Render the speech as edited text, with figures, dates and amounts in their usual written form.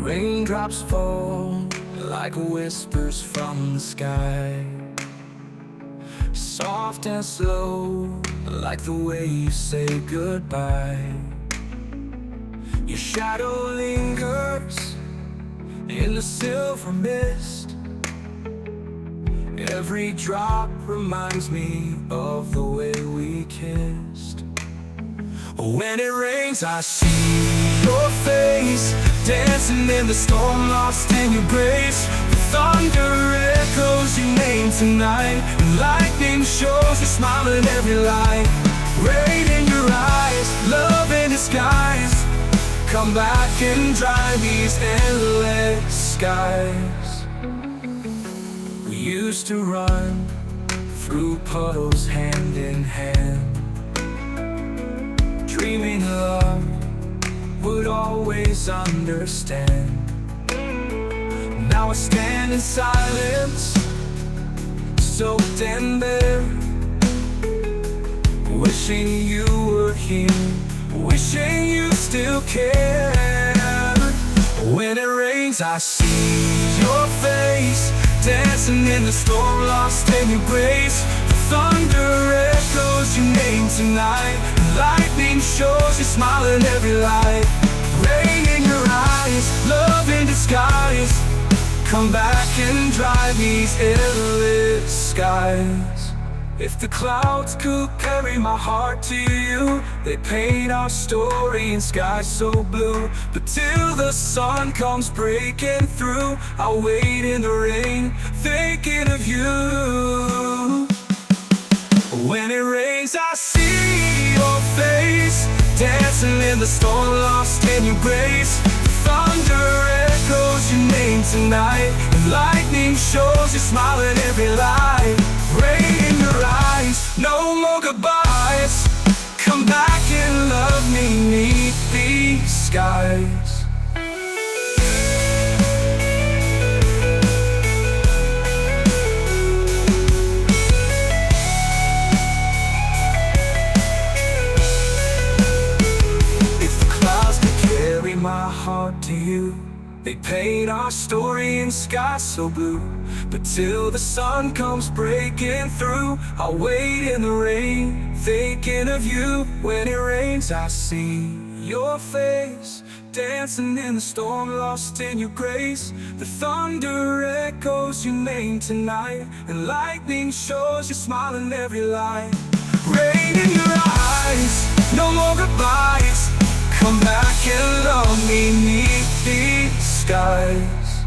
Raindrops fall like whispers from the sky, soft and slow, like the way you say goodbye. Your shadow lingers in the silver mist. Every drop reminds me of the way we kissed. When it rains, I see your face, dancing in the storm, lost in your grace. The thunder echoes your name tonight, and lightning shows your smile in every light. Rain in your eyes, love in disguise, come back and dry these endless skies. We used to run through puddles hand in hand, dreaming love would always understand. Now I stand in silence, soaked and bare, wishing you were here, wishing you still cared. When it rains, I see your face, dancing in the storm, lost in your grace. The thunder echoes your name tonight, lightning shows your smile in every light. Rain in your eyes, love in disguise, come back and dry these endless skies. If the clouds could carry my heart to you, they'd paint our story in skies so blue. But till the sun comes breaking through, I'll wait in the rain, thinking of you. When it rains, I see your face, dancing in the storm, lost in your grace. Thunder echoes your name tonight, and lightning shows your smile in every light. Rain in your eyes, no more goodbyes, come back and love me neath these skies. My heart to you, they paint our story in skies so blue. But till the sun comes breaking through, I'll wait in the rain, thinking of you. When it rains, I see your face, dancing in the storm, lost in your grace. The thunder echoes your name tonight, and lightning shows your smile in every light. Rain in your eyes, no more goodbyes, come back and love me neath these skies.